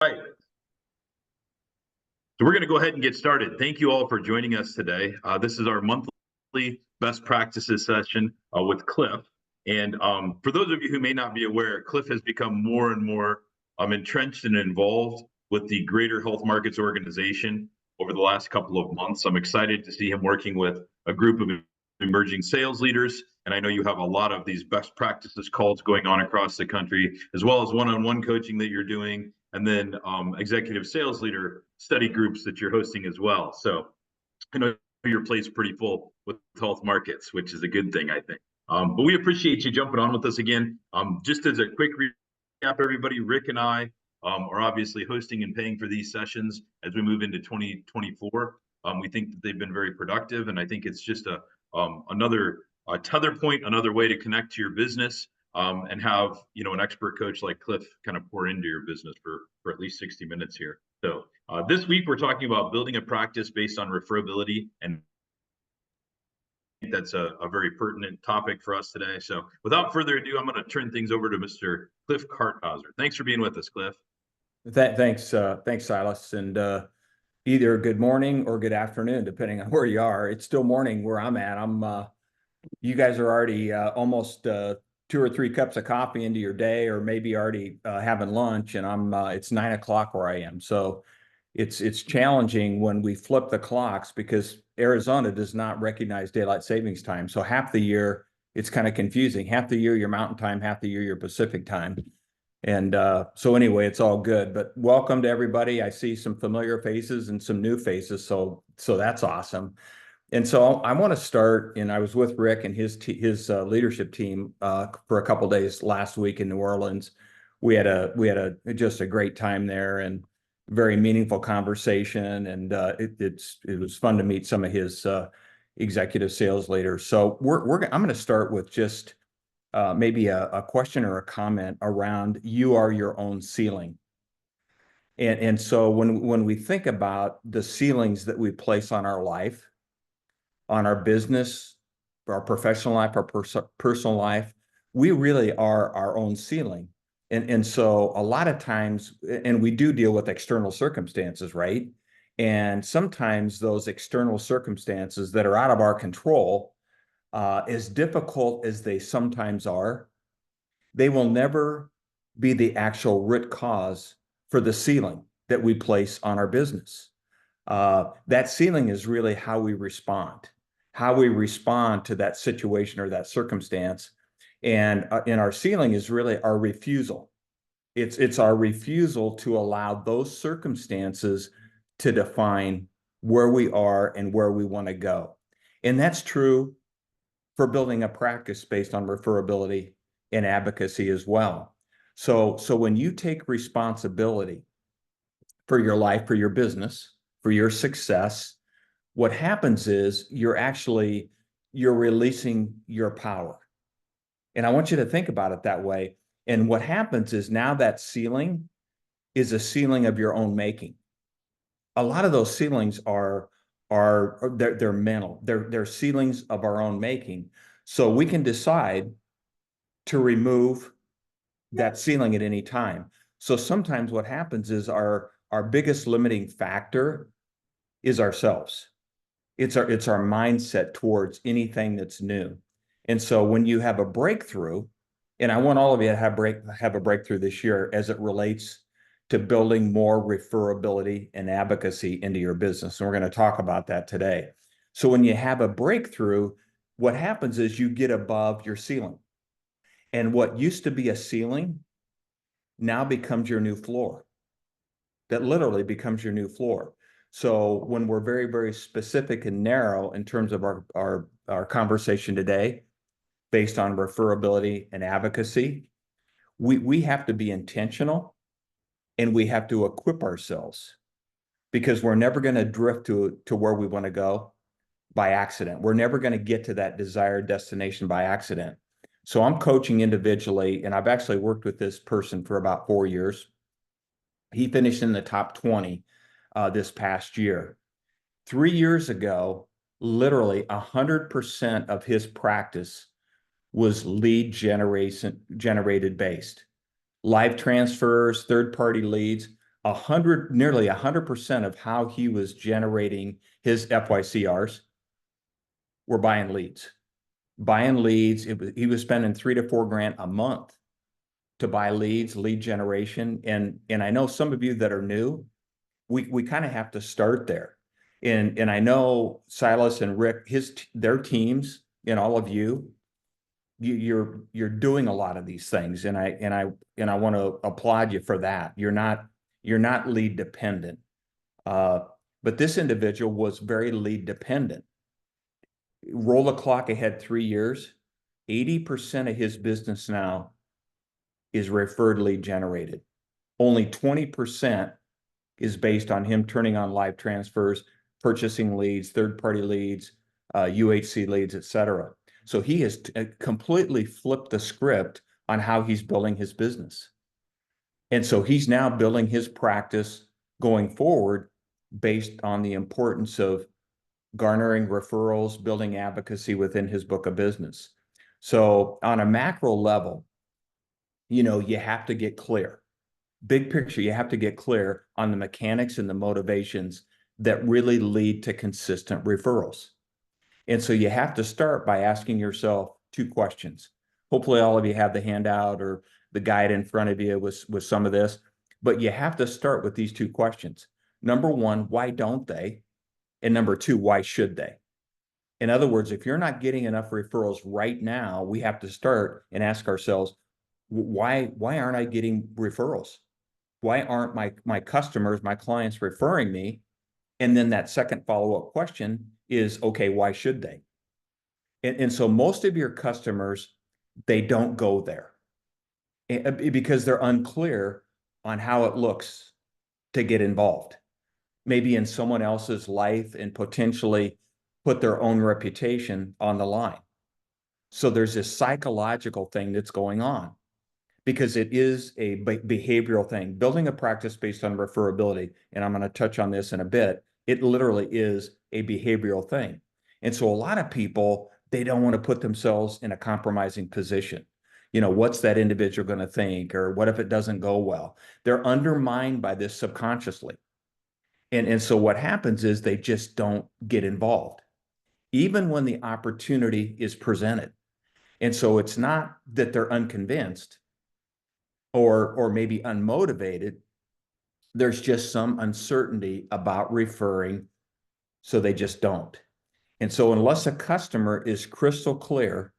Right. So we're going to go ahead and get started. Thank you all for joining us today. This is our monthly best practices session with Cliff. And for those of you who may not be aware, Cliff has become more and more entrenched and involved with the Greater Health Markets Organization over the last couple of months. I'm excited to see him working with a group of emerging sales leaders. And I know you have a lot of these best practices calls going on across the country, as well as one-on-one coaching that you're doing, and then executive sales leader study groups that you're hosting as well. So I know your plate's pretty full with health markets, which is a good thing, I think. But we appreciate you jumping on with us again. Just as a quick recap, everybody, Rick and I are obviously hosting and paying for these sessions as we move into 2024. We think that they've been very productive, and I think it's just another tether point, another way to connect to your business, and have an expert coach like Cliff kind of pour into your business for at least 60 minutes here. So this week we're talking about building a practice based on referability, and I think that's a very pertinent topic for us today. So without further ado, I'm going to turn things over to Mr. Cliff Karthauser. Thanks for being with us, Cliff. Thanks, Silas. And either good morning or good afternoon, depending on where you are. It's still morning where I'm at. You guys are already almost 2 or 3 cups of coffee into your day, or maybe already having lunch, and it's 9 o'clock where I am. So it's challenging when we flip the clocks because Arizona does not recognize daylight savings time. So half the year it's kind of confusing. Half the year you're Mountain Time, half the year you're Pacific Time. And so anyway, it's all good. But welcome to everybody. I see some familiar faces and some new faces, so that's awesome. And so I want to start, and I was with Rick and his leadership team for a couple of days last week in New Orleans. We had just a great time there and very meaningful conversation, and it was fun to meet some of his executive sales leaders. So I'm going to start with just maybe a question or a comment around you are your own ceiling. And so when we think about the ceilings that we place on our life, on our business, our professional life, our personal life, we really are our own ceiling. And so a lot of times, and we do deal with external circumstances, right? And sometimes those external circumstances that are out of our control, as difficult as they sometimes are, they will never be the actual root cause for the ceiling that we place on our business. That ceiling is really how we respond to that situation or that circumstance. And our ceiling is really our refusal. It's our refusal to allow those circumstances to define where we are and where we want to go. And that's true for building a practice based on referability and advocacy as well. So when you take responsibility for your life, for your business, for your success, what happens is you're releasing your power. And I want you to think about it that way. And what happens is now that ceiling is a ceiling of your own making. A lot of those ceilings they're mental. They're ceilings of our own making. So we can decide to remove that ceiling at any time. So sometimes what happens is our biggest limiting factor is ourselves. It's our mindset towards anything that's new. And so when you have a breakthrough, and I want all of you to have a breakthrough this year as it relates to building more referability and advocacy into your business. And we're going to talk about that today. So when you have a breakthrough, what happens is you get above your ceiling. And what used to be a ceiling now becomes your new floor. That literally becomes your new floor. So when we're very, very specific and narrow in terms of our conversation today, based on referability and advocacy, we have to be intentional and we have to equip ourselves, because we're never going to drift to where we want to go by accident. We're never going to get to that desired destination by accident. So I'm coaching individually, and I've actually worked with this person for about 4 years. He finished in the top 20 this past year. 3 years ago, literally 100% of his practice was lead generated based. Live transfers, third-party leads, nearly 100% of how he was generating his FYCRs were buying leads. Buying leads, he was spending $3 to $4 grand a month to buy leads, lead generation. And I know some of you that are new, we kind of have to start there. And I know Silas and Rick, their teams, and all of you're doing a lot of these things, and I want to applaud you for that. You're not lead dependent, but this individual was very lead dependent. Roll the clock ahead 3 years, 80% of his business now is referred lead generated. Only 20% is based on him turning on live transfers, purchasing leads, third-party leads, UHC leads, et cetera. So he has completely flipped the script on how he's building his business. And so he's now building his practice going forward based on the importance of garnering referrals, building advocacy within his book of business. So on a macro level, you have to get clear. Big picture, you have to get clear on the mechanics and the motivations that really lead to consistent referrals. And so you have to start by asking yourself 2 questions. Hopefully all of you have the handout or the guide in front of you with some of this, but you have to start with these 2 questions. Number 1, why don't they? And number 2, why should they? In other words, if you're not getting enough referrals right now, we have to start and ask ourselves, why aren't I getting referrals? Why aren't my customers, my clients referring me? And then that second follow-up question is, okay, why should they? And so most of your customers, they don't go there because they're unclear on how it looks to get involved, maybe in someone else's life, and potentially put their own reputation on the line. So there's this psychological thing that's going on, because it is a behavioral thing. Building a practice based on referability, and I'm going to touch on this in a bit, it literally is a behavioral thing. And so a lot of people, they don't want to put themselves in a compromising position. What's that individual going to think? Or what if it doesn't go well? They're undermined by this subconsciously. And so what happens is they just don't get involved, even when the opportunity is presented. And so it's not that they're unconvinced or maybe unmotivated. There's just some uncertainty about referring, so they just don't. And so unless a customer is crystal clear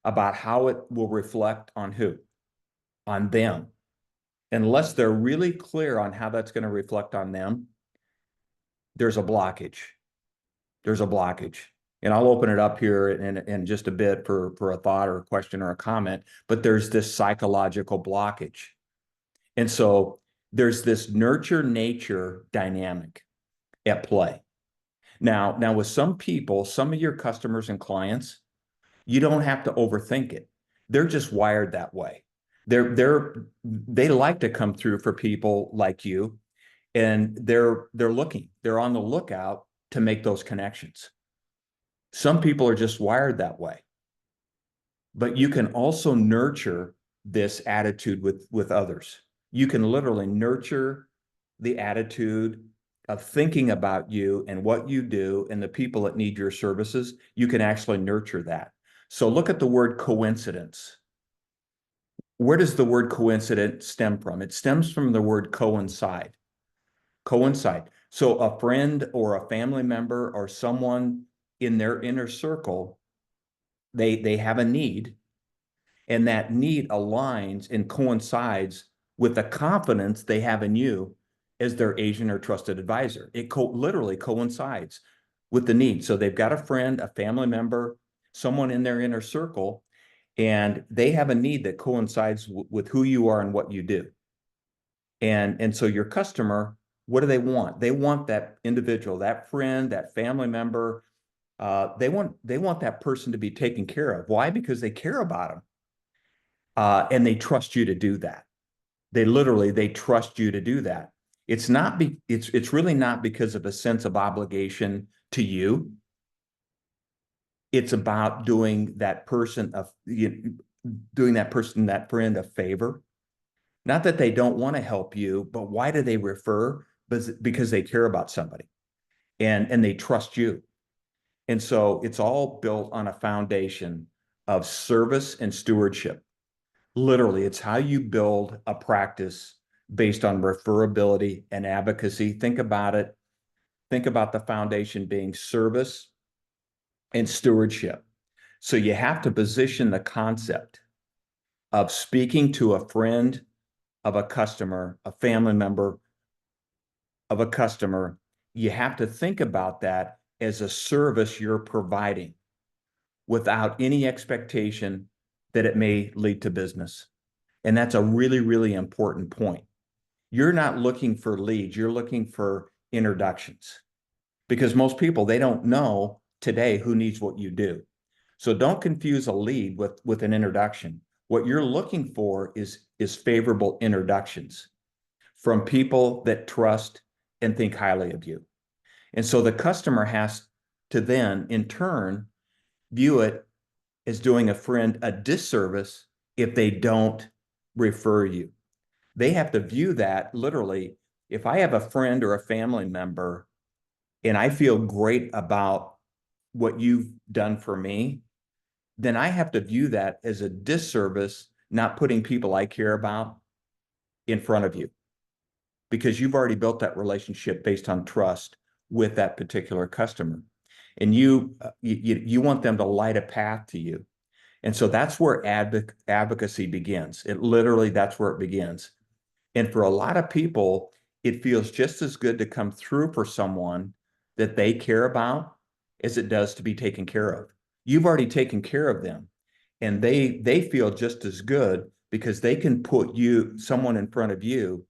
about how it will reflect on who? On them. Unless they're really clear on how that's going to reflect on them, there's a blockage. There's a blockage. And I'll open it up here in just a bit for a thought or a question or a comment, but there's this psychological blockage. And so there's this nurture-nature dynamic at play. Now with some people, some of your customers and clients, you don't have to overthink it. They're just wired that way. They like to come through for people like you, and they're on the lookout to make those connections. Some people are just wired that way. But you can also nurture this attitude with others. You can literally nurture the attitude of thinking about you and what you do and the people that need your services. You can actually nurture that. So look at the word coincidence. Where does the word coincidence stem from? It stems from the word coincide. Coincide. So a friend or a family member or someone in their inner circle, they have a need, and that need aligns and coincides with the confidence they have in you as their agent or trusted advisor. It literally coincides with the need. So they've got a friend, a family member, someone in their inner circle, and they have a need that coincides with who you are and what you do. And so your customer, what do they want? They want that individual, that friend, that family member. They want that person to be taken care of. Why? Because they care about them. And they trust you to do that. They trust you to do that. It's really not because of a sense of obligation to you. It's about doing that person, that friend a favor. Not that they don't want to help you, but why do they refer? Because they care about somebody and they trust you. And so it's all built on a foundation of service and stewardship. Literally, it's how you build a practice based on referability and advocacy. Think about it. Think about the foundation being service and stewardship. So you have to position the concept of speaking to a friend of a customer, a family member of a customer. You have to think about that as a service you're providing without any expectation that it may lead to business. And that's a really, really important point. You're not looking for leads, you're looking for introductions because most people, they don't know today who needs what you do. So don't confuse a lead with an introduction. What you're looking for is favorable introductions from people that trust and think highly of you. And so the customer has to then, in turn, view it as doing a friend a disservice if they don't refer you. They have to view that literally. If I have a friend or a family member and I feel great about what you've done for me, then I have to view that as a disservice, not putting people I care about in front of you because you've already built that relationship based on trust with that particular customer. And you want them to light a path to you. And so that's where advocacy begins. It literally, that's where it begins. And for a lot of people, it feels just as good to come through for someone that they care about as it does to be taken care of. You've already taken care of them, and they feel just as good because they can put someone in front of you,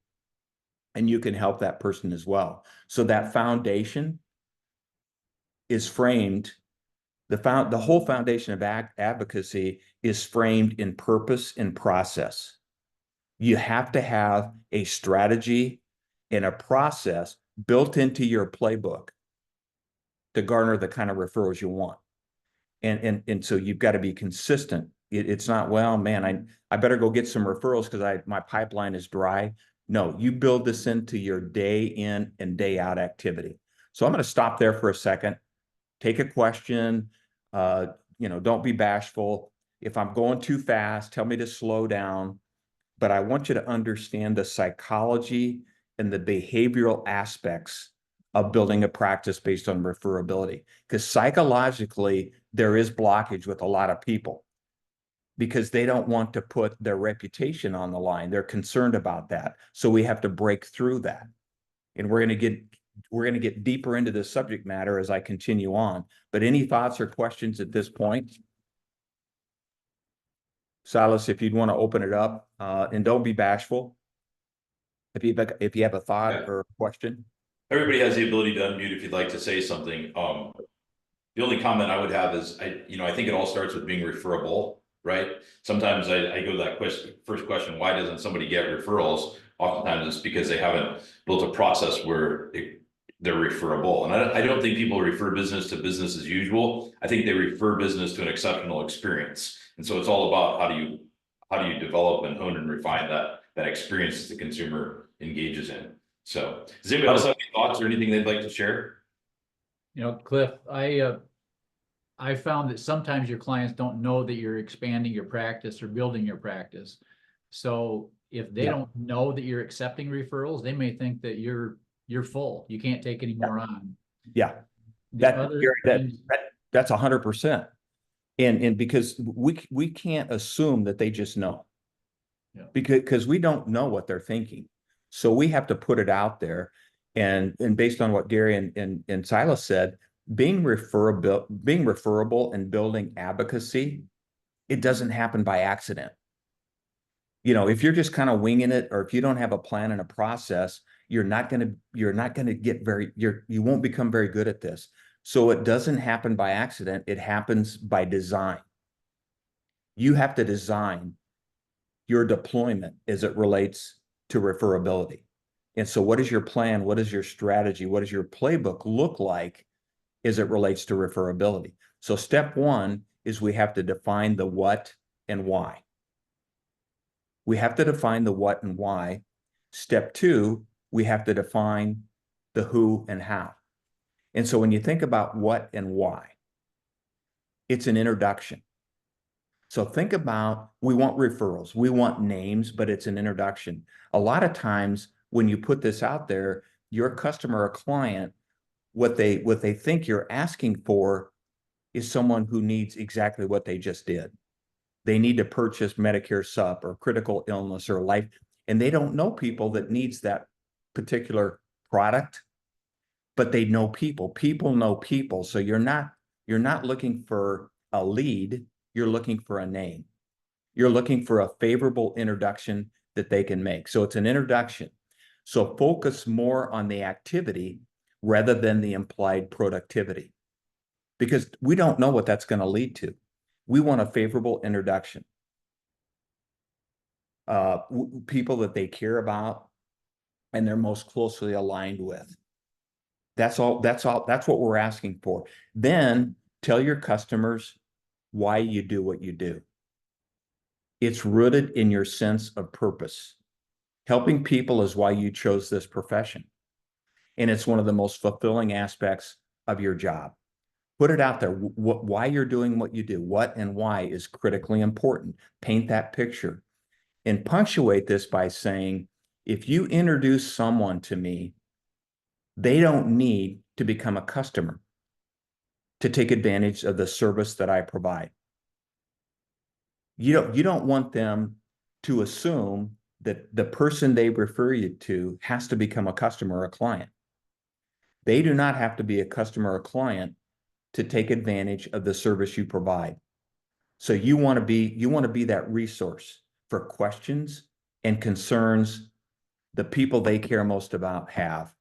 and you can help that person as well. So that foundation is framed. The whole foundation of advocacy is framed in purpose and process. You have to have a strategy and a process built into your playbook to garner the kind of referrals you want. And so you've got to be consistent. It's not, well, man, I better go get some referrals because my pipeline is dry. No, you build this into your day in and day out activity. So I'm going to stop there for a second. Take a question. Don't be bashful. If I'm going too fast, tell me to slow down. But I want you to understand the psychology and the behavioral aspects of building a practice based on referability. Because psychologically, there is blockage with a lot of people because they don't want to put their reputation on the line. They're concerned about that. So we have to break through that. And we're going to get deeper into this subject matter as I continue on. But any thoughts or questions at this point? Silas, if you'd want to open it up, and don't be bashful. If you have a thought or a question. Everybody has the ability to unmute if you'd like to say something. The only comment I would have is I think it all starts with being referable, right? Sometimes I go to that first question, why doesn't somebody get referrals? Oftentimes it's because they haven't built a process where they're referable. And I don't think people refer business to business as usual. I think they refer business to an exceptional experience. And so it's all about how do you develop and hone and refine that experience the consumer engages in. So does anybody else have any thoughts or anything they'd like to share? Cliff, I found that sometimes your clients don't know that you're expanding your practice or building your practice. So if they don't know that you're accepting referrals, they may think that you're full. You can't take any more on. Yeah. That's 100%. And because we can't assume that they just know. Yeah. Because we don't know what they're thinking. So we have to put it out there. And based on what Gary and Silas said, being referable and building advocacy, it doesn't happen by accident. If you're just kind of winging it, or if you don't have a plan and a process, you won't become very good at this. So it doesn't happen by accident. It happens by design. You have to design your deployment as it relates to referability. And so what is your plan? What is your strategy? What does your playbook look like as it relates to referability? So step one is we have to define the what and why. We have to define the what and why. Step two, we have to define the who and how. And so when you think about what and why, it's an introduction. So think about, we want referrals, we want names, but it's an introduction. A lot of times when you put this out there, your customer or client, what they think you're asking for is someone who needs exactly what they just did. They need to purchase Medicare sup or critical illness or life, and they don't know people that needs that particular product, but they know people. People know people. So you're not looking for a lead, you're looking for a name. You're looking for a favorable introduction that they can make. So it's an introduction. So focus more on the activity rather than the implied productivity, because we don't know what that's going to lead to. We want a favorable introduction. People that they care about and they're most closely aligned with. That's what we're asking for. Then tell your customers why you do what you do. It's rooted in your sense of purpose. Helping people is why you chose this profession. And it's one of the most fulfilling aspects of your job. Put it out there. Why you're doing what you do, what and why is critically important. Paint that picture and punctuate this by saying, if you introduce someone to me, they don't need to become a customer to take advantage of the service that I provide. You don't want them to assume that the person they refer you to has to become a customer or a client. They do not have to be a customer or client to take advantage of the service you provide. So you want to be that resource for questions and concerns the people they care most about have.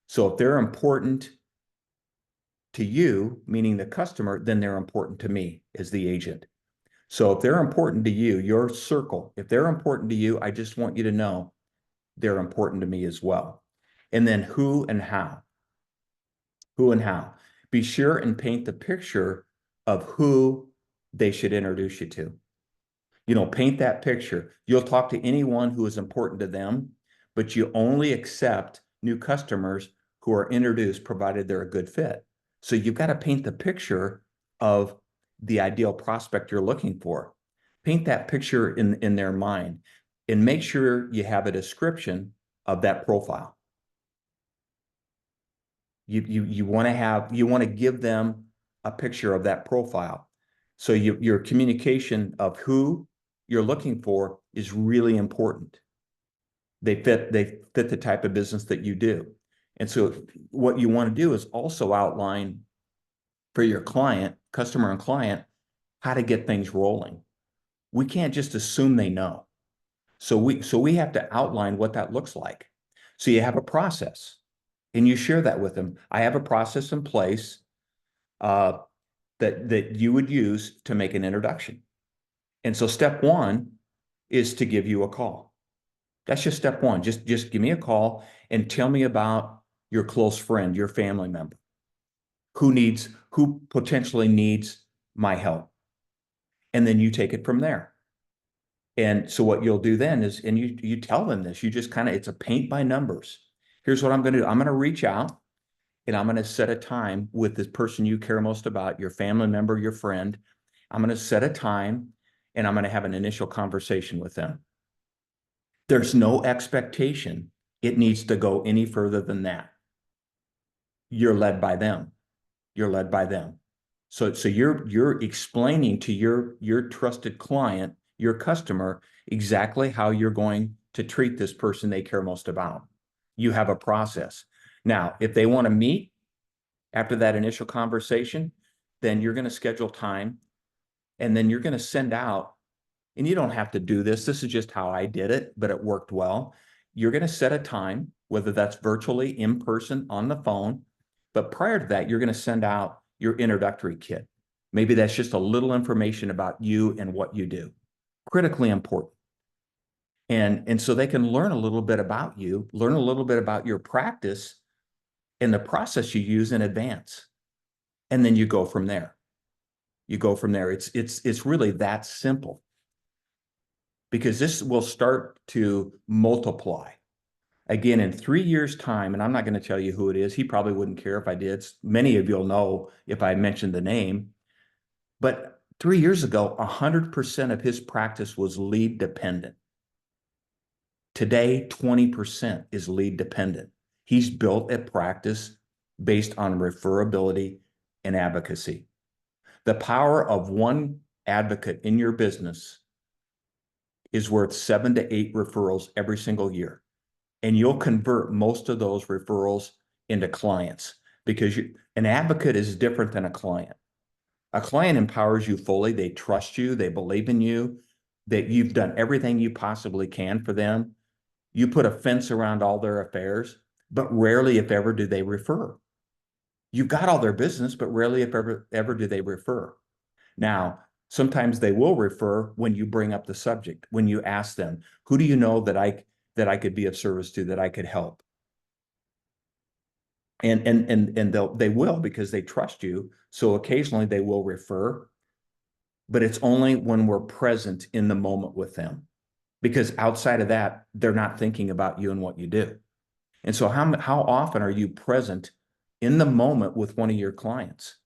So if they're important to you, meaning the customer, then they're important to me as the agent. So if they're important to you, your circle, if they're important to you, I just want you to know they're important to me as well. And then who and how. Who and how. Be sure and paint the picture of who they should introduce you to. Paint that picture. You'll talk to anyone who is important to them, but you only accept new customers who are introduced provided they're a good fit. So you've got to paint the picture of the ideal prospect you're looking for. Paint that picture in their mind and make sure you have a description of that profile. You want to give them a picture of that profile. So your communication of who you're looking for is really important. They fit the type of business that you do. And so what you want to do is also outline for your client, customer and client, how to get things rolling. We can't just assume they know. So we have to outline what that looks like. So you have a process and you share that with them. I have a process in place that you would use to make an introduction. And so step one is to give you a call. That's just step one. Just give me a call and tell me about your close friend, your family member, who potentially needs my help. And then you take it from there. And so what you'll do then is, and you tell them this, you just it's a paint by numbers. Here's what I'm going to do. I'm going to reach out and I'm going to set a time with this person you care most about, your family member, your friend. I'm going to set a time and I'm going to have an initial conversation with them. There's no expectation it needs to go any further than that. You're led by them. You're led by them. So you're explaining to your trusted client, your customer, exactly how you're going to treat this person they care most about. You have a process. Now, if they want to meet after that initial conversation, then you're going to schedule time and then you're going to send out, and you don't have to do this. This is just how I did it, but it worked well. You're going to set a time, whether that's virtually, in person, on the phone. But prior to that, you're going to send out your introductory kit. Maybe that's just a little information about you and what you do. Critically important. And so they can learn a little bit about you, learn a little bit about your practice and the process you use in advance. And then you go from there. You go from there. It's really that simple. because this will start to multiply. Again, in 3 years' time, and I'm not going to tell you who it is. He probably wouldn't care if I did. Many of you'll know if I mentioned the name. But 3 years ago, 100% of his practice was lead dependent. Today, 20% is lead dependent. He's built a practice based on referability and advocacy. The power of one advocate in your business is worth 7 to 8 referrals every single year. And you'll convert most of those referrals into clients, because an advocate is different than a client. A client empowers you fully. They trust you. They believe in you, that you've done everything you possibly can for them. You put a fence around all their affairs, but rarely, if ever, do they refer. You've got all their business, but rarely, if ever do they refer. Now, sometimes they will refer when you bring up the subject, when you ask them, who do you know that I could be of service to, that I could help? And they will, because they trust you. So occasionally they will refer, but it's only when we're present in the moment with them, because outside of that, they're not thinking about you and what you do. And so how often are you present in the moment with one of your clients?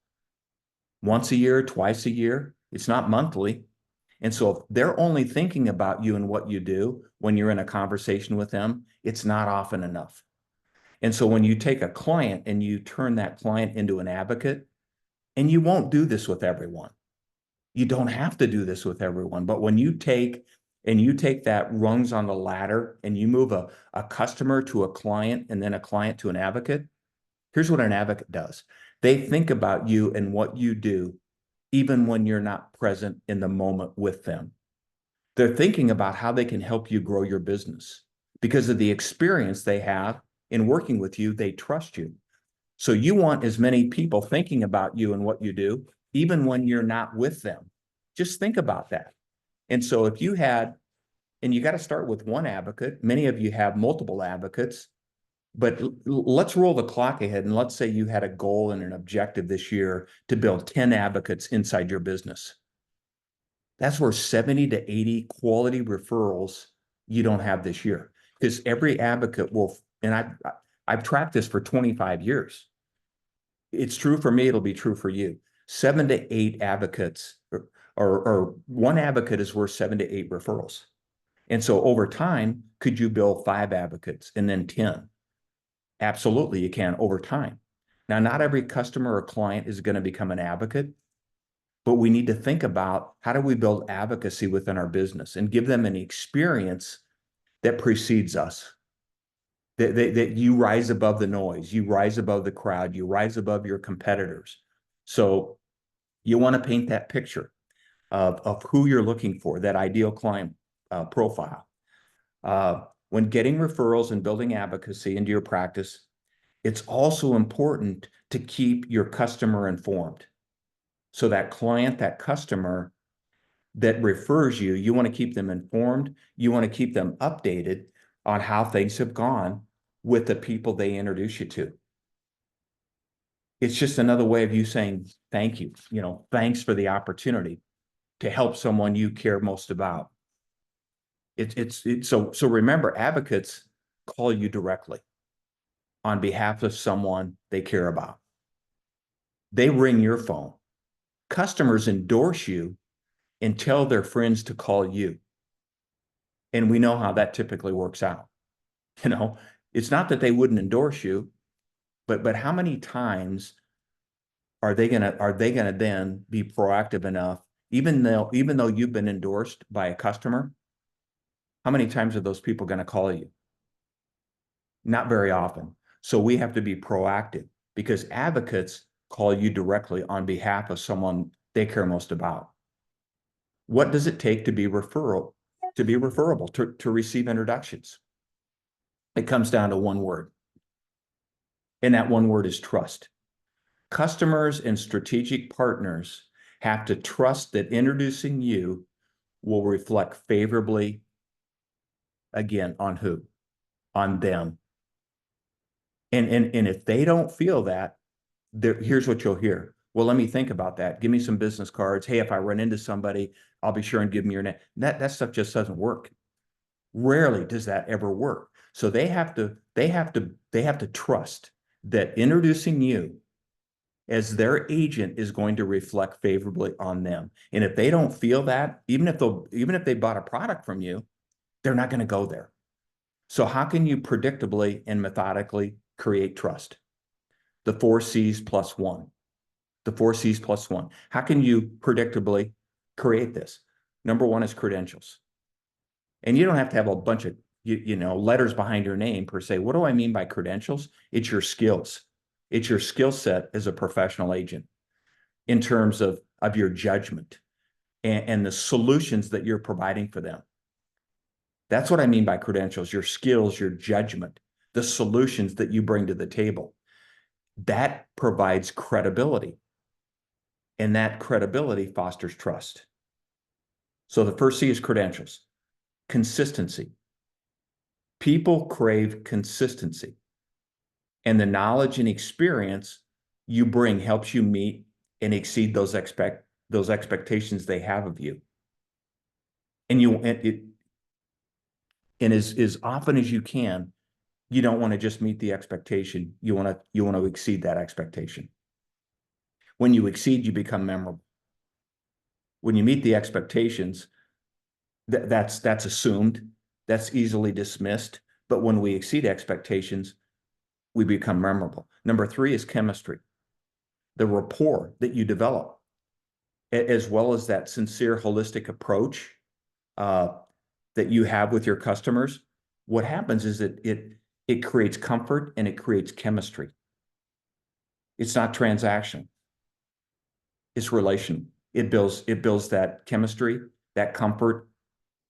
Once a year, twice a year? It's not monthly. And so if they're only thinking about you and what you do when you're in a conversation with them, it's not often enough. And so when you take a client and you turn that client into an advocate, and you won't do this with everyone. You don't have to do this with everyone. But when you take that rungs on the ladder and you move a customer to a client and then a client to an advocate, here's what an advocate does. They think about you and what you do, even when you're not present in the moment with them. They're thinking about how they can help you grow your business. Because of the experience they have in working with you, they trust you. So you want as many people thinking about you and what you do, even when you're not with them. Just think about that. And so if you had, and you got to start with one advocate, many of you have multiple advocates, but let's roll the clock ahead, and let's say you had a goal and an objective this year to build 10 advocates inside your business. That's worth 70 to 80 quality referrals you don't have this year, because every advocate will, and I've tracked this for 25 years. It's true for me, it'll be true for you. 7 to 8 advocates, or one advocate is worth 7 to 8 referrals. And so over time, could you build 5 advocates and then 10? Absolutely, you can over time. Now, not every customer or client is going to become an advocate, but we need to think about, how do we build advocacy within our business and give them an experience that precedes us? That you rise above the noise, you rise above the crowd, you rise above your competitors. So you want to paint that picture of who you're looking for, that ideal client profile. When getting referrals and building advocacy into your practice, it's also important to keep your customer informed. So that client, that customer that refers you, you want to keep them informed. You want to keep them updated on how things have gone with the people they introduce you to. It's just another way of you saying thank you. Thanks for the opportunity to help someone you care most about. So remember, advocates call you directly on behalf of someone they care about. They ring your phone. Customers endorse you and tell their friends to call you. And we know how that typically works out. It's not that they wouldn't endorse you, but how many times are they gonna then be proactive enough, even though you've been endorsed by a customer? How many times are those people going to call you? Not very often. So we have to be proactive, because advocates call you directly on behalf of someone they care most about. What does it take to be referable, to receive introductions? It comes down to one word. And that one word is trust. Customers and strategic partners have to trust that introducing you will reflect favorably, again, on who? On them. And if they don't feel that, here's what you'll hear. Well, let me think about that. Give me some business cards. Hey, if I run into somebody, I'll be sure and give them your name. That stuff just doesn't work. Rarely does that ever work. So they have to trust that introducing you as their agent is going to reflect favorably on them. And if they don't feel that, even if they bought a product from you, they're not going to go there. So how can you predictably and methodically create trust? The 4 C's plus 1. The 4 C's plus 1. How can you predictably create this? Number 1 is credentials. And you don't have to have a bunch of letters behind your name per se. What do I mean by credentials? It's your skills. It's your skill set as a professional agent in terms of your judgment and the solutions that you're providing for them. That's what I mean by credentials, your skills, your judgment, the solutions that you bring to the table. That provides credibility. And that credibility fosters trust. So the first C is credentials. Consistency. People crave consistency. And the knowledge and experience you bring helps you meet and exceed those expectations they have of you. And as often as you can, you don't want to just meet the expectation. You want to exceed that expectation. When you exceed, you become memorable. When you meet the expectations, that's assumed, that's easily dismissed. But when we exceed expectations, we become memorable. Number 3 is chemistry, the rapport that you develop, as well as that sincere, holistic approach that you have with your customers. What happens is that it creates comfort and it creates chemistry. It's not transactional. It's relational. It builds that chemistry, that comfort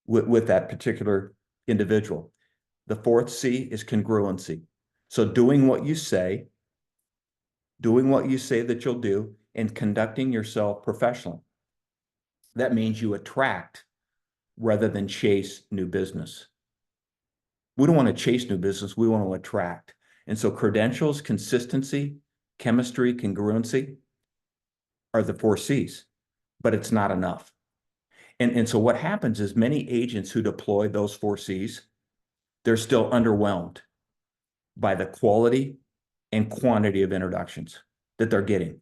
with that particular individual. The 4th C is congruency. So doing what you say that you'll do, and conducting yourself professionally. That means you attract rather than chase new business. We don't want to chase new business. We want to attract. And so credentials, consistency, chemistry, congruency are the 4 C's, but it's not enough. And so what happens is many agents who deploy those 4 C's, they're still underwhelmed by the quality and quantity of introductions that they're getting.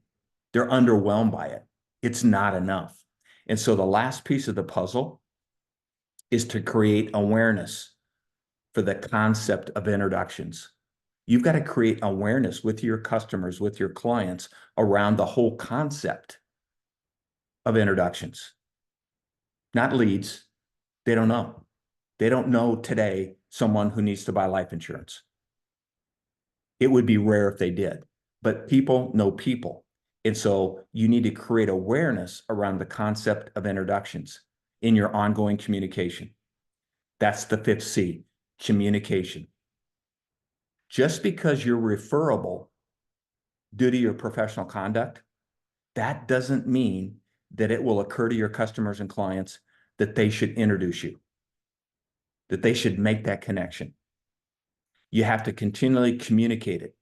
They're underwhelmed by it. It's not enough. And so the last piece of the puzzle is to create awareness for the concept of introductions. You've got to create awareness with your customers, with your clients around the whole concept of introductions. Not leads. They don't know. They don't know today someone who needs to buy life insurance. It would be rare if they did, but people know people. And so you need to create awareness around the concept of introductions in your ongoing communication. That's the 5th C, communication. Just because you're referable due to your professional conduct, that doesn't mean that it will occur to your customers and clients that they should introduce you, that they should make that connection. You have to continually communicate it.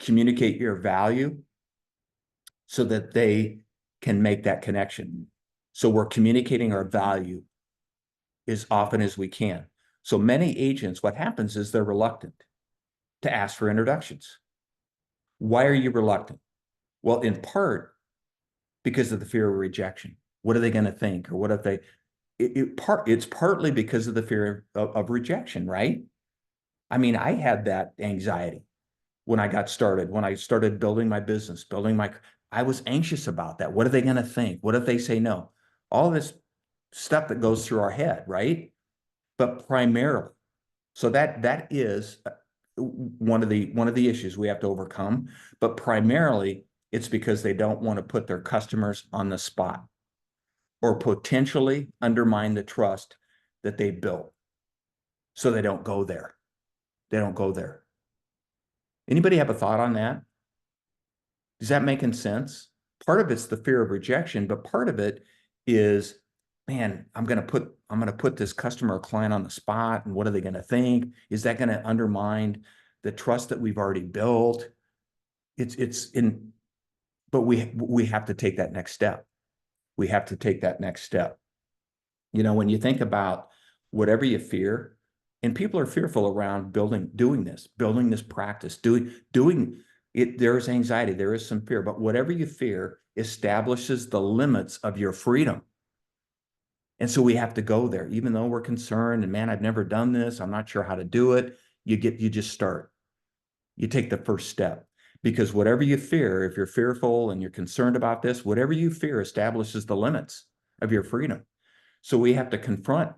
Communicate your value so that they can make that connection. So we're communicating our value as often as we can. So many agents, what happens is they're reluctant to ask for introductions. Why are you reluctant? Well, in part because of the fear of rejection. What are they going to think? Or what if they, it's partly because of the fear of rejection, right? I mean, I had that anxiety when I got started, when I started building my business, I was anxious about that. What are they going to think? What if they say no? All this stuff that goes through our head, right? But primarily, so that is one of the issues we have to overcome, but primarily it's because they don't want to put their customers on the spot or potentially undermine the trust that they built. So they don't go there. They don't go there. Anybody have a thought on that? Is that making sense? Part of it's the fear of rejection, but part of it is, man, I'm going to put this customer or client on the spot, and what are they going to think? Is that going to undermine the trust that we've already built? but we have to take that next step. We have to take that next step. You know, when you think about whatever you fear, and people are fearful around doing this practice, doing it, there is anxiety, there is some fear, but whatever you fear establishes the limits of your freedom. And so we have to go there, even though we're concerned and man, I've never done this. I'm not sure how to do it. You just start. You take the first step, because whatever you fear, if you're fearful and you're concerned about this, whatever you fear establishes the limits of your freedom. So we have to confront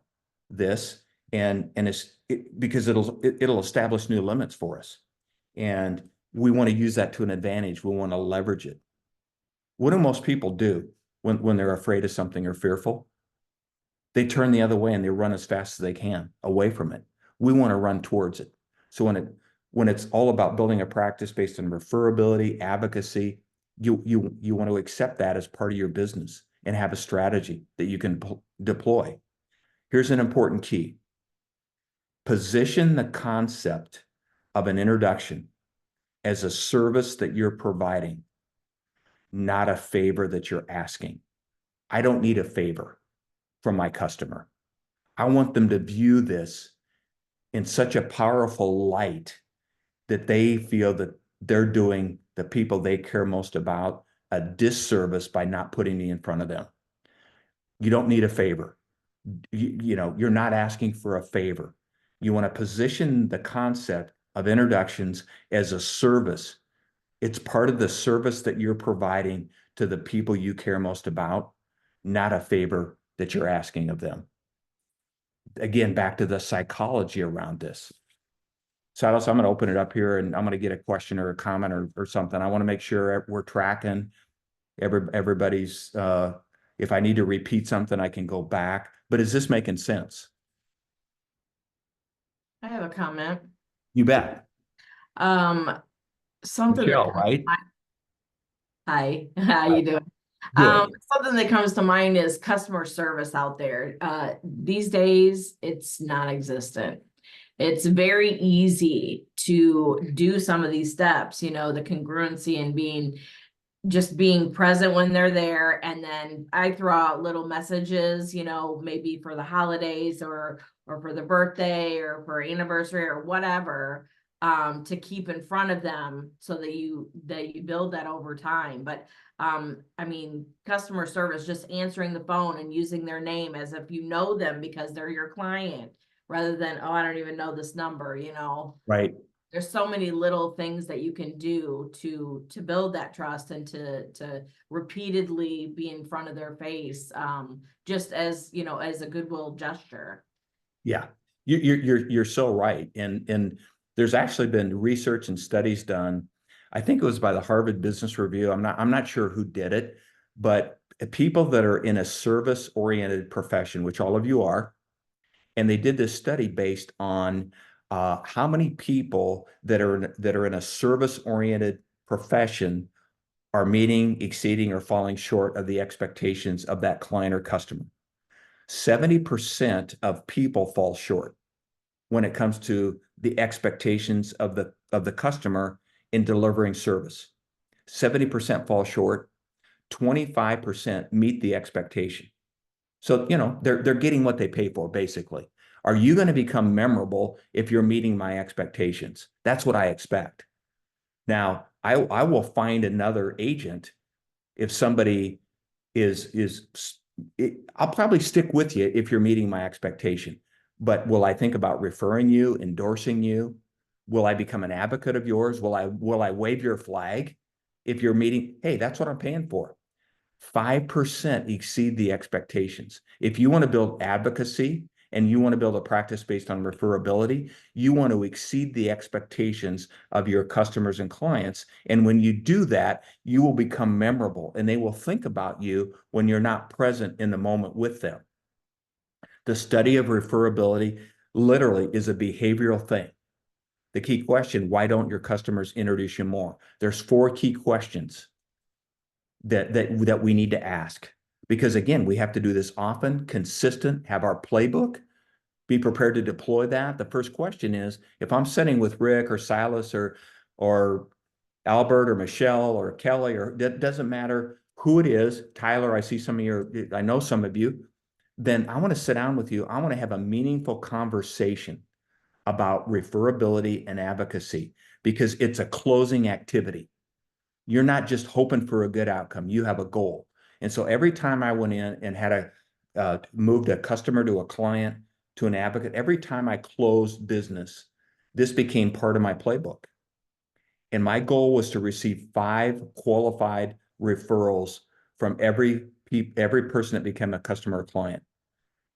this because it'll establish new limits for us. And we want to use that to an advantage. We want to leverage it. What do most people do when they're afraid of something or fearful? They turn the other way and they run as fast as they can away from it. We want to run towards it. So when it's all about building a practice based on referability, advocacy, you want to accept that as part of your business and have a strategy that you can deploy. Here's an important key. Position the concept of an introduction as a service that you're providing, not a favor that you're asking. I don't need a favor from my customer. I want them to view this in such a powerful light that they feel that they're doing the people they care most about a disservice by not putting me in front of them. You don't need a favor. You're not asking for a favor. You want to position the concept of introductions as a service. It's part of the service that you're providing to the people you care most about, not a favor that you're asking of them. Again, back to the psychology around this. Silas, I'm going to open it up here and I'm going to get a question or a comment or something. I want to make sure we're tracking everybody's, if I need to repeat something, I can go back. But is this making sense? I have a comment. You bet. Something Michelle, right? Hi, how you doing? Good. Something that comes to mind is customer service out there. These days, it's non-existent. It's very easy to do some of these steps, the congruency and being present when they're there. And then I throw out little messages, maybe for the holidays or for the birthday or for anniversary or whatever, to keep in front of them so that you build that over time. But I mean, customer service, just answering the phone and using their name as if you know them because they're your client, rather than, oh, I don't even know this number, Right. There's so many little things that you can do to build that trust and to repeatedly be in front of their face, just as, as a goodwill gesture. Yeah, you're so right. And there's actually been research and studies done. I think it was by the Harvard Business Review. I'm not sure who did it, but people that are in a service-oriented profession, which all of you are, and they did this study based on how many people that are in a service-oriented profession are meeting, exceeding, or falling short of the expectations of that client or customer. 70% of people fall short when it comes to the expectations of the customer in delivering service. 70% fall short, 25% meet the expectation. So, they're getting what they pay for, basically. Are you going to become memorable if you're meeting my expectations? That's what I expect. Now, I will find another agent if somebody I'll probably stick with you if you're meeting my expectation. But will I think about referring you, endorsing you? Will I become an advocate of yours? Will I wave your flag if you're meeting? Hey, that's what I'm paying for. 5% exceed the expectations. If you want to build advocacy and you want to build a practice based on referability, you want to exceed the expectations of your customers and clients. And when you do that, you will become memorable and they will think about you when you're not present in the moment with them. The study of referability literally is a behavioral thing. The key question, why don't your customers introduce you more? There's 4 key questions that we need to ask. Because again, we have to do this often, consistent, have our playbook, be prepared to deploy that. The first question is, if I'm sitting with Rick or Silas or Albert or Michelle or Kelly, or it doesn't matter who it is, Tyler, I see some of your, I know some of you, then I want to sit down with you. I want to have a meaningful conversation about referability and advocacy, because it's a closing activity. You're not just hoping for a good outcome. You have a goal. And so every time I went in and had moved a customer to a client to an advocate, every time I closed business, this became part of my playbook. And my goal was to receive 5 qualified referrals from every person that became a customer or client.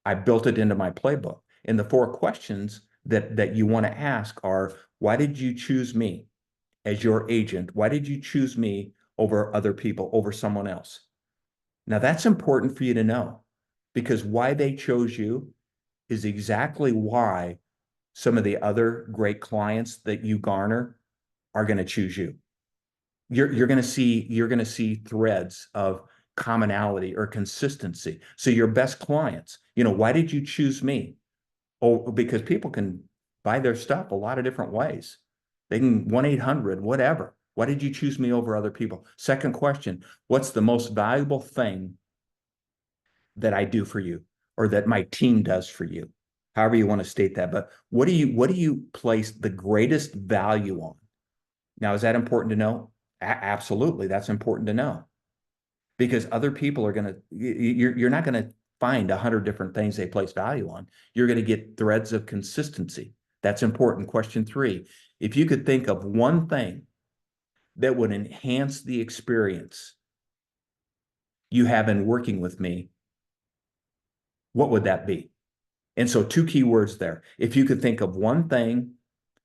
I built it into my playbook. And the 4 questions that you want to ask are, why did you choose me as your agent? Why did you choose me over other people, over someone else? Now that's important for you to know, because why they chose you is exactly why some of the other great clients that you garner are going to choose you. You're going to see threads of commonality or consistency. So your best clients, why did you choose me? Oh, because people can buy their stuff a lot of different ways. They can 1-800, whatever. Why did you choose me over other people? Second question, what's the most valuable thing that I do for you, or that my team does for you? However you want to state that. But what do you place the greatest value on? Now, is that important to know? Absolutely, that's important to know, because other people are going to, you're not going to find 100 different things they place value on. You're going to get threads of consistency. That's important. Question 3, if you could think of one thing that would enhance the experience you have in working with me, what would that be? And so 2 key words there. If you could think of one thing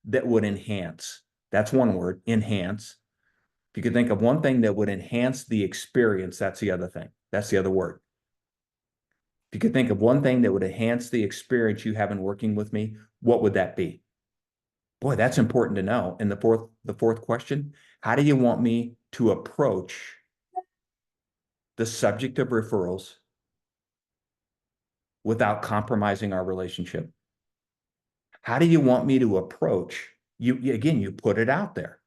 that would enhance, that's one word, enhance. If you could think of one thing that would enhance the experience, that's the other thing. That's the other word. If you could think of one thing that would enhance the experience you have in working with me, what would that be? Boy, that's important to know. And the fourth question, how do you want me to approach the subject of referrals without compromising our relationship? How do you want me to approach, again, you put it out there.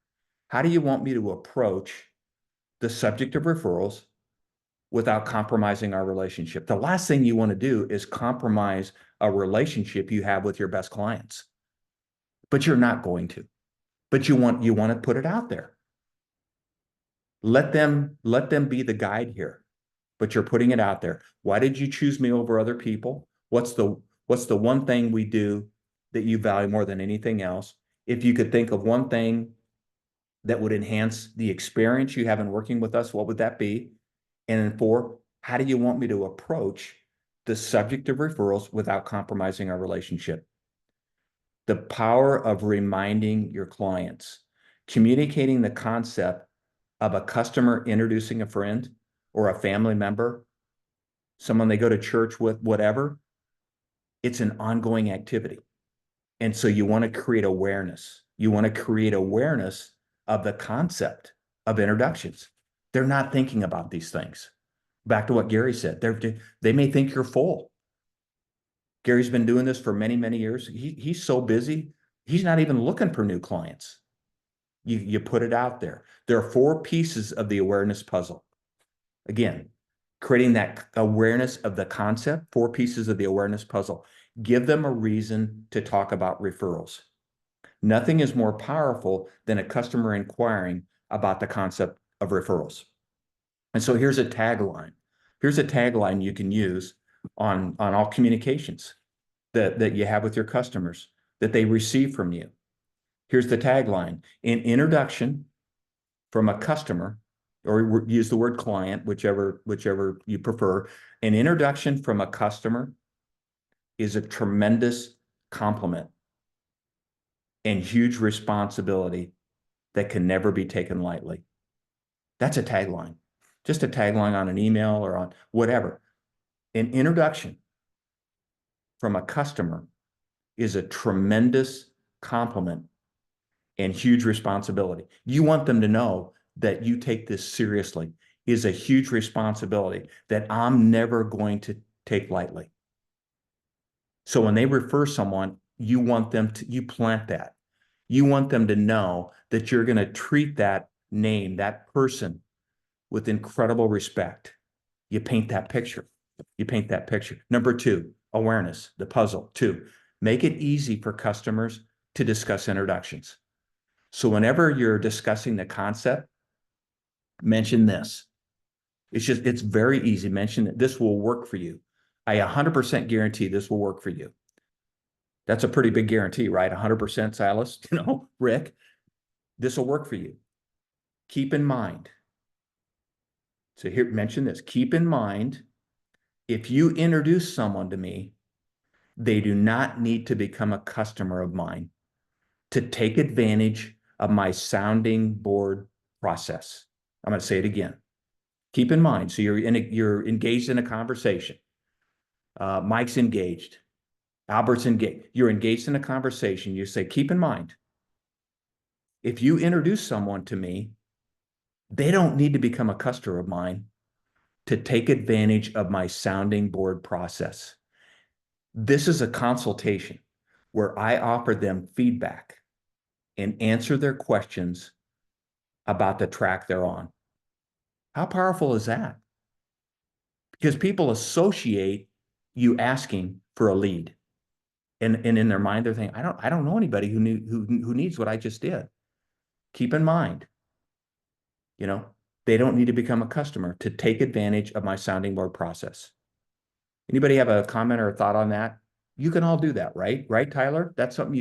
How do you want me to approach the subject of referrals without compromising our relationship? The last thing you want to do is compromise a relationship you have with your best clients. But you're not going to. But you want to put it out there. Let them be the guide here. But you're putting it out there. Why did you choose me over other people? What's the one thing we do that you value more than anything else? If you could think of one thing that would enhance the experience you have in working with us, what would that be? And then 4, how do you want me to approach the subject of referrals without compromising our relationship? The power of reminding your clients, communicating the concept of a customer introducing a friend or a family member, someone they go to church with, whatever. It's an ongoing activity. And so you want to create awareness. You want to create awareness of the concept of introductions. They're not thinking about these things. Back to what Gary said, they may think you're full. Gary's been doing this for many, many years. He's so busy, he's not even looking for new clients. You put it out there. There are 4 pieces of the awareness puzzle. Again, creating that awareness of the concept, 4 pieces of the awareness puzzle. Give them a reason to talk about referrals. Nothing is more powerful than a customer inquiring about the concept of referrals. And so here's a tagline. Here's a tagline you can use on all communications that you have with your customers, that they receive from you. Here's the tagline: an introduction from a customer, or use the word client, whichever you prefer. An introduction from a customer is a tremendous compliment and huge responsibility that can never be taken lightly. That's a tagline. Just a tagline on an email or on whatever. An introduction from a customer is a tremendous compliment and huge responsibility. You want them to know that you take this seriously, is a huge responsibility that I'm never going to take lightly. So when they refer someone, you plant that. You want them to know that you're going to treat that name, that person with incredible respect. You paint that picture. You paint that picture. Number two, awareness, the puzzle. Two, make it easy for customers to discuss introductions. So whenever you're discussing the concept, mention this. It's very easy. Mention that this will work for you. I 100% guarantee this will work for you. That's a pretty big guarantee, right? 100%, Silas, Rick, this will work for you. Keep in mind. So here, mention this. Keep in mind, if you introduce someone to me, they do not need to become a customer of mine to take advantage of my sounding board process. I'm going to say it again. Keep in mind, so you're engaged in a conversation. Mike's engaged. Albert's engaged. You're engaged in a conversation. You say, keep in mind, if you introduce someone to me, they don't need to become a customer of mine to take advantage of my sounding board process. This is a consultation where I offer them feedback and answer their questions about the track they're on. How powerful is that? Because people associate you asking for a lead. And in their mind, they're thinking, I don't know anybody who needs what I just did. Keep in mind, they don't need to become a customer to take advantage of my sounding board process. Anybody have a comment or a thought on that? You can all do that, right? Right, Tyler? That's something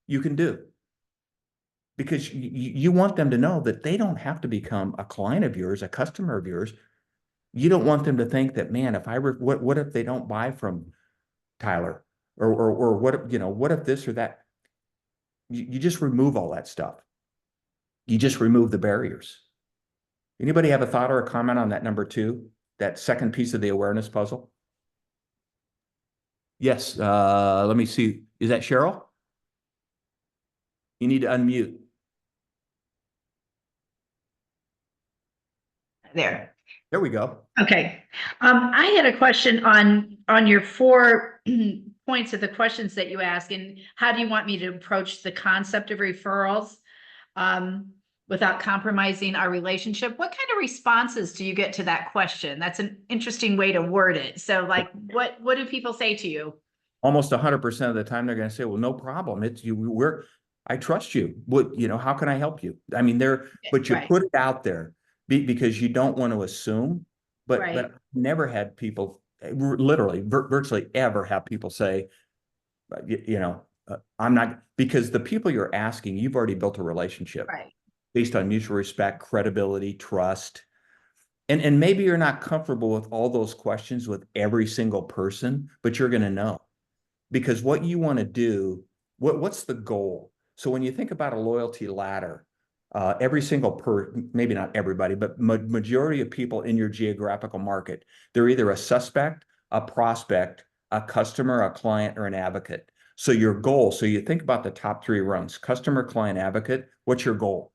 you can do. Because you want them to know that they don't have to become a client of yours, a customer of yours. You don't want them to think that, man, what if they don't buy from Tyler? Or what if this or that? You just remove all that stuff. You just remove the barriers. Anybody have a thought or a comment on that number two, that second piece of the awareness puzzle? Yes, let me see. Is that Cheryl? You need to unmute. There. There we go. Okay. I had a question on your 4 points of the questions that you ask, and how do you want me to approach the concept of referrals without compromising our relationship? What kind of responses do you get to that question? That's an interesting way to word it. So like, what do people say to you? Almost 100% of the time, they're going to say, well, no problem. It's you. I trust you. How can I help you? I mean, but you Right. put it out there because you don't want to assume, but Right. I've never had people literally virtually ever have people say, I'm not, because the people you're asking, you've already built a relationship Right. based on mutual respect, credibility, trust. And maybe you're not comfortable with all those questions with every single person, but you're going to know. Because what you want to do, what's the goal? So when you think about a loyalty ladder, every single maybe not everybody, but majority of people in your geographical market, they're either a suspect, a prospect, a customer, a client, or an advocate. So your goal, so you think about the top 3 rungs: customer, client, advocate. What's your goal?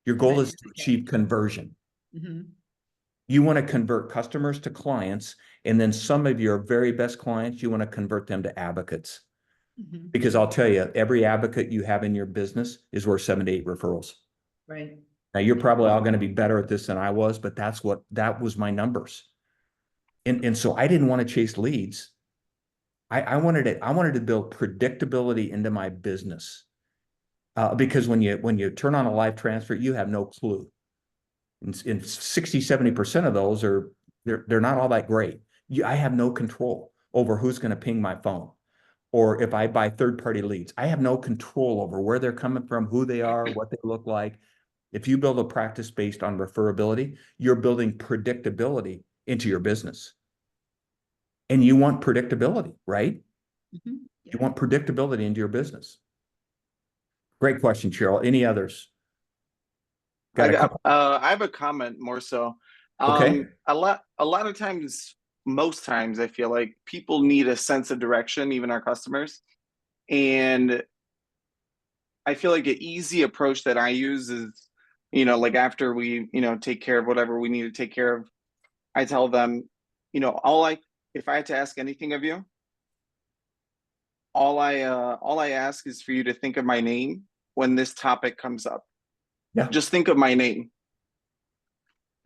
Your goal is to achieve conversion. Mm-hmm. You want to convert customers to clients, and then some of your very best clients, you want to convert them to advocates. Mm-hmm. Because I'll tell you, every advocate you have in your business is worth 7 to 8 referrals. Right. Now you're probably all going to be better at this than I was, but that was my numbers. And so I didn't want to chase leads. I wanted to build predictability into my business. Because when you turn on a live transfer, you have no clue. And 60-70% of those they're not all that great. I have no control over who's going to ping my phone, or if I buy third-party leads, I have no control over where they're coming from, who they are, what they look like. If you build a practice based on referability, you're building predictability into your business. And you want predictability, right? Mm-hmm. Yeah. You want predictability into your business. Great question, Cheryl. Any others? Got a couple. I have a comment more so. Okay. A lot of times, most times, I feel like people need a sense of direction, even our customers. And I feel like an easy approach that I use is, like after we, take care of whatever we need to take care of, I tell them, if I had to ask anything of you, all I ask is for you to think of my name when this topic comes up. Yeah. Just think of my name.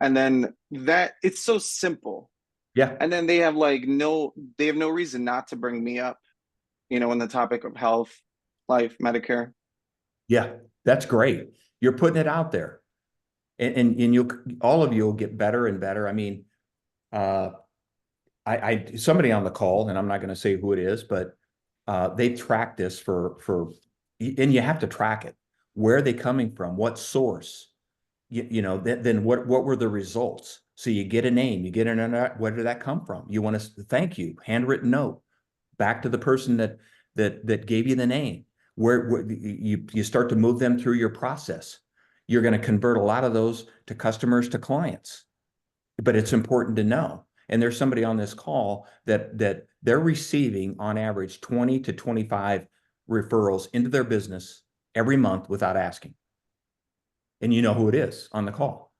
And then that it's so simple. Yeah. And then they have no reason not to bring me up, in the topic of health, life, Medicare. Yeah. That's great. You're putting it out there. And you'll, all of you will get better and better. I mean, somebody on the call, and I'm not going to say who it is, but they track this and you have to track it. Where are they coming from? What source? Then what were the results? So you get a name, you get where did that come from? You want to thank you, handwritten note back to the person that gave you the name. Where you start to move them through your process. You're going to convert a lot of those to customers, to clients. But it's important to know. And there's somebody on this call that they're receiving on average 20 to 25 referrals into their business every month without asking. And you know who it is on the call.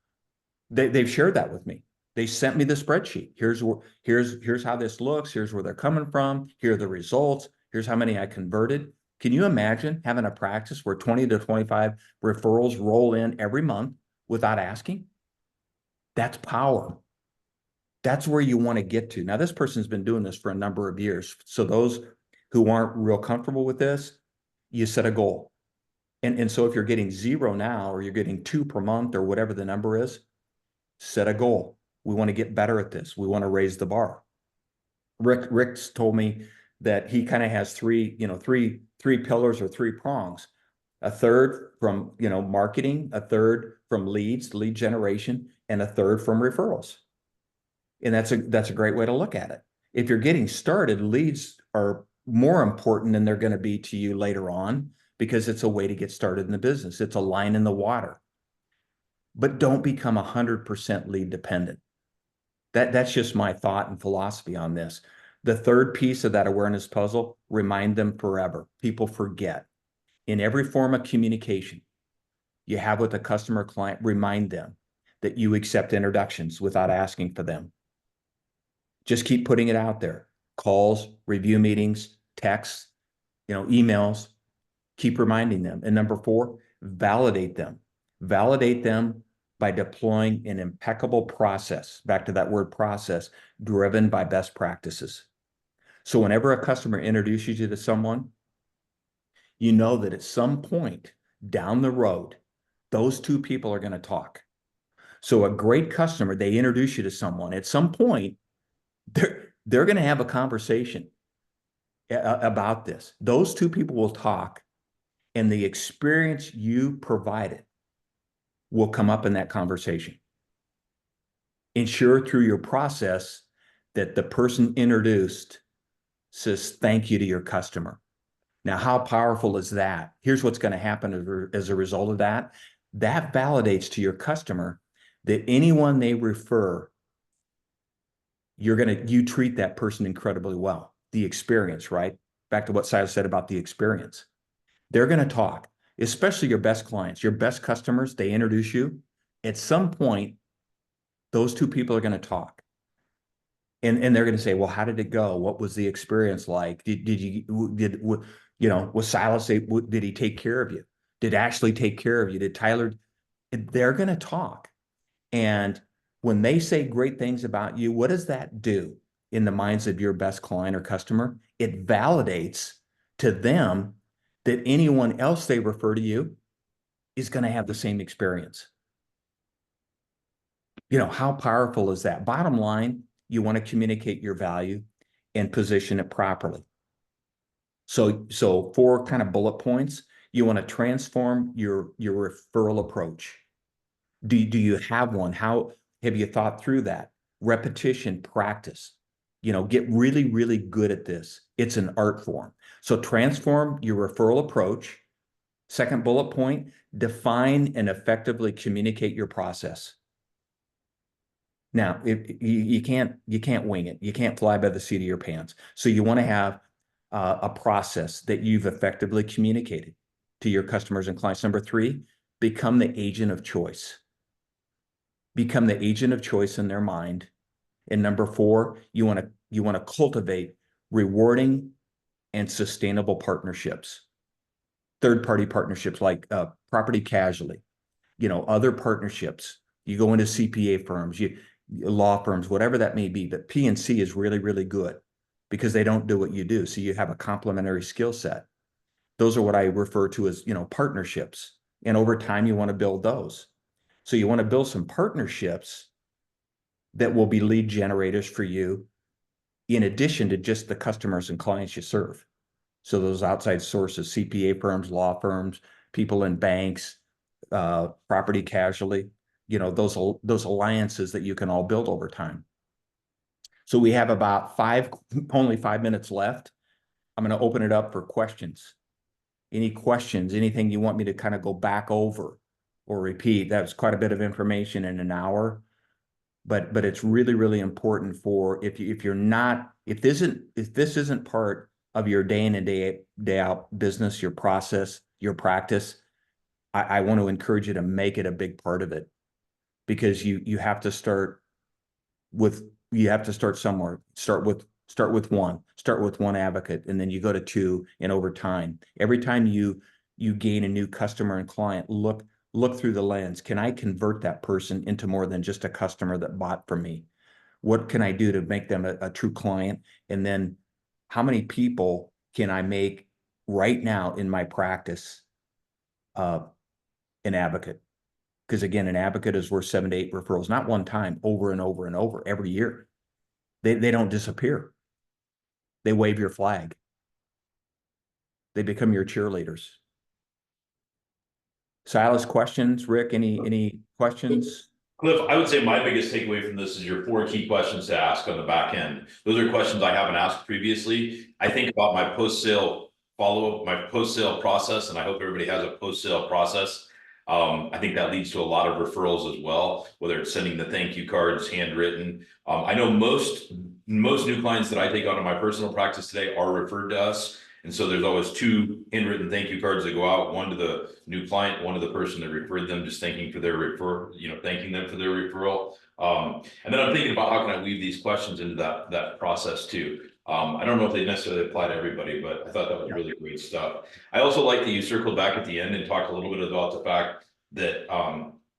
They've shared that with me. They sent me the spreadsheet. Here's how this looks. Here's where they're coming from. Here are the results. Here's how many I converted. Can you imagine having a practice where 20 to 25 referrals roll in every month without asking? That's power. That's where you want to get to. Now, this person's been doing this for a number of years. So those who aren't real comfortable with this, you set a goal. And so if you're getting 0 now, or you're getting 2 per month, or whatever the number is, set a goal. We want to get better at this. We want to raise the bar. Rick's told me that he kind of has three pillars or 3 prongs. A third from, marketing, a third from leads, lead generation, and a third from referrals. And that's a great way to look at it. If you're getting started, leads are more important than they're going to be to you later on, because it's a way to get started in the business. It's a line in the water. But don't become 100% lead dependent. That's just my thought and philosophy on this. The third piece of that awareness puzzle, remind them forever. People forget. In every form of communication you have with a customer client, remind them that you accept introductions without asking for them. Just keep putting it out there. Calls, review meetings, texts, emails. Keep reminding them. And number 4, validate them. Validate them by deploying an impeccable process, back to that word process, driven by best practices. So whenever a customer introduces you to someone, you know that at some point down the road, those 2 people are going to talk. So a great customer, they introduce you to someone. At some point, they're going to have a conversation about this. Those 2 people will talk, and the experience you provided will come up in that conversation. Ensure through your process that the person introduced says thank you to your customer. Now, how powerful is that? Here's what's going to happen as a result of that. That validates to your customer that anyone they refer, you treat that person incredibly well. The experience, right? Back to what Silas said about the experience. They're going to talk, especially your best clients, your best customers. They introduce you. At some point, those 2 people are going to talk. And they're going to say, well, how did it go? What was the experience like? Was Silas, did he take care of you? Did Ashley take care of you? Did Tyler? They're going to talk. And when they say great things about you, what does that do in the minds of your best client or customer? It validates to them that anyone else they refer to you is going to have the same experience. How powerful is that? Bottom line, you want to communicate your value and position it properly. So 4 kind of bullet points. You want to transform your referral approach. Do you have one? How have you thought through that? Repetition, practice. Get really, really good at this. It's an art form. So transform your referral approach. Second bullet point, define and effectively communicate your process. Now, you can't wing it. You can't fly by the seat of your pants. So you want to have a process that you've effectively communicated to your customers and clients. Number 3, become the agent of choice. Become the agent of choice in their mind. And number 4, you want to cultivate rewarding and sustainable partnerships. Third-party partnerships like property casualty, other partnerships. You go into CPA firms, law firms, whatever that may be, but P&C is really, really good because they don't do what you do. So you have a complementary skill set. Those are what I refer to as, partnerships. And over time, you want to build those. So you want to build some partnerships that will be lead generators for you, in addition to just the customers and clients you serve. So those outside sources, CPA firms, law firms, people in banks, property casualty, those alliances that you can all build over time. So we have about only 5 minutes left. I'm going to open it up for questions. Any questions, anything you want me to kind of go back over or repeat? That was quite a bit of information in an hour, but it's really, really important for if this isn't part of your day in and day out business, your process, your practice, I want to encourage you to make it a big part of it, because you have to start somewhere. Start with one advocate, and then you go to 2, and over time, every time you gain a new customer and client, look through the lens. Can I convert that person into more than just a customer that bought from me? What can I do to make them a true client? And then how many people can I make right now in my practice an advocate? Because again, an advocate is worth 7 to 8 referrals, not one time, over and over and over every year. They don't disappear. They wave your flag. They become your cheerleaders. Silas, questions? Rick, any questions? Cliff, I would say my biggest takeaway from this is your 4 key questions to ask on the back end. Those are questions I haven't asked previously. I think about my post-sale follow-up, my post-sale process, and I hope everybody has a post-sale process. I think that leads to a lot of referrals as well, whether it's sending the thank you cards, handwritten. I know most new clients that I take on in my personal practice today are referred to us. And so there's always 2 handwritten thank you cards that go out, one to the new client, one to the person that referred them, just thanking for their thanking them for their referral. And then I'm thinking about how can I weave these questions into that process too. I don't know if they necessarily apply to everybody, but I thought that was really great stuff. I also like that you circled back at the end and talked a little bit about the fact that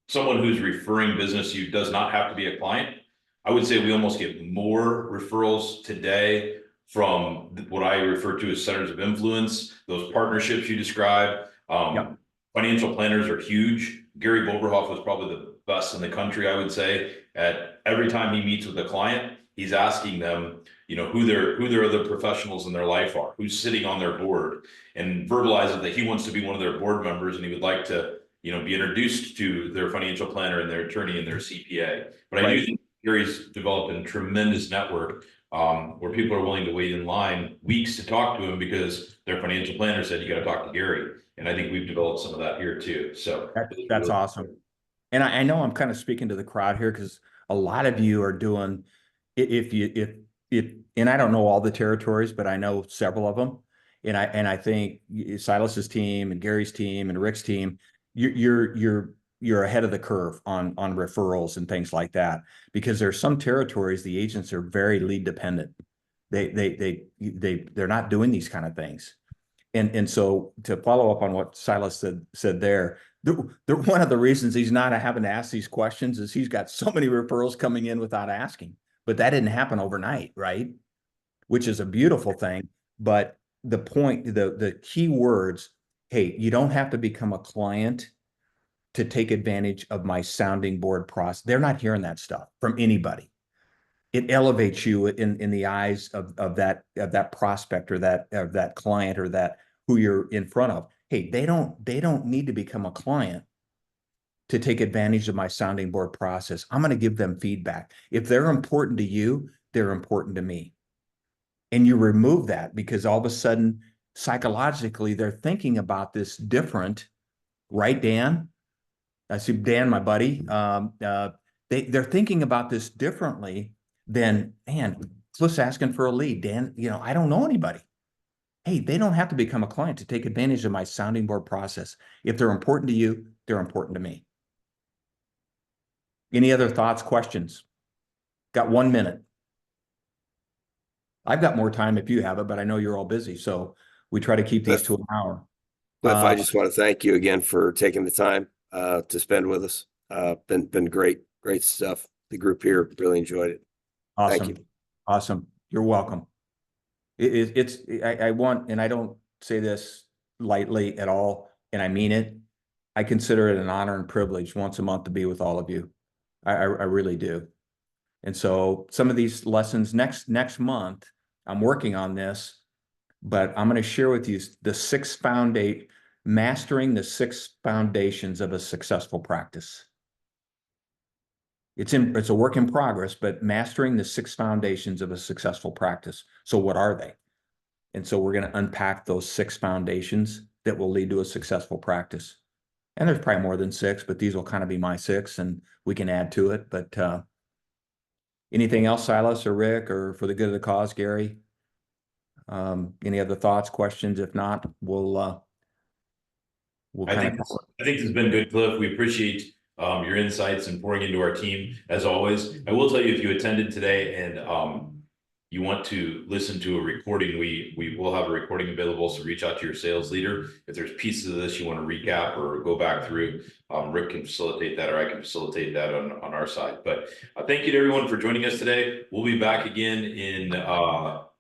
someone who's referring business to you does not have to be a client. I would say we almost get more referrals today from what I refer to as centers of influence, those partnerships you described. Financial planners are huge. Gary Boberhoff was probably the best in the country, I would say. At every time he meets with a client, he's asking them, who their other professionals in their life are, who's sitting on their board, and verbalizes that he wants to be one of their board members and he would like to, be introduced to their financial planner and their attorney and their CPA. But I do think Gary's developed a tremendous network where people are willing to wait in line weeks to talk to him because their financial planner said, you got to talk to Gary. And I think we've developed some of that here too. So that's really awesome. And I know I'm kind of speaking to the crowd here because a lot of you are doing, and I don't know all the territories, but I know several of them. And I think Silas's team and Gary's team and Rick's team, you're ahead of the curve on referrals and things like that, because there's some territories the agents are very lead dependent. They're not doing these kind of things. And so to follow up on what Silas said there, one of the reasons he's not having to ask these questions is he's got so many referrals coming in without asking. But that didn't happen overnight, right? Which is a beautiful thing. But the point, the key words, hey, you don't have to become a client to take advantage of my sounding board process. They're not hearing that stuff from anybody. It elevates you in the eyes of that prospect or that client or that who you're in front of. Hey, they don't need to become a client to take advantage of my sounding board process. I'm going to give them feedback. If they're important to you, they're important to me. And you remove that because all of a sudden, psychologically, they're thinking about this different, right, Dan? I see Dan, my buddy. They're thinking about this differently than, man, Cliff's asking for a lead. Dan, I don't know anybody. Hey, they don't have to become a client to take advantage of my sounding board process. If they're important to you, they're important to me. Any other thoughts, questions? Got 1 minute. I've got more time if you have it, but I know you're all busy. So we try to keep these to an hour. Cliff, I just want to thank you again for taking the time. to spend with us. Been great stuff. The group here really enjoyed it. Thank Awesome. you. Awesome. You're welcome. I want, and I don't say this lightly at all, and I mean it. I consider it an honor and privilege once a month to be with all of you. I really do. And so some of these lessons next month, I'm working on this, but I'm going to share with you mastering the 6 foundations of a successful practice. It's a work in progress, but mastering the 6 foundations of a successful practice. So what are they? And so we're going to unpack those 6 foundations that will lead to a successful practice. And there's probably more than 6, but these will kind of be my 6, and we can add to it. But anything else, Silas or Rick, or for the good of the cause, Gary? Any other thoughts, questions? If not, we'll I think this has been good, Cliff. We appreciate your insights and pouring into our team as always. I will tell you, if you attended today and you want to listen to a recording, we will have a recording available. So reach out to your sales leader. If there's pieces of this you want to recap or go back through, Rick can facilitate that, or I can facilitate that on our side. But thank you to everyone for joining us today. We'll be back again in about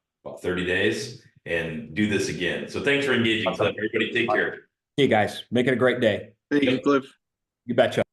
30 days and do this again. So thanks for engaging, Cliff. Everybody take care. Hey guys, make it a great day. Thank you, Cliff. You betcha.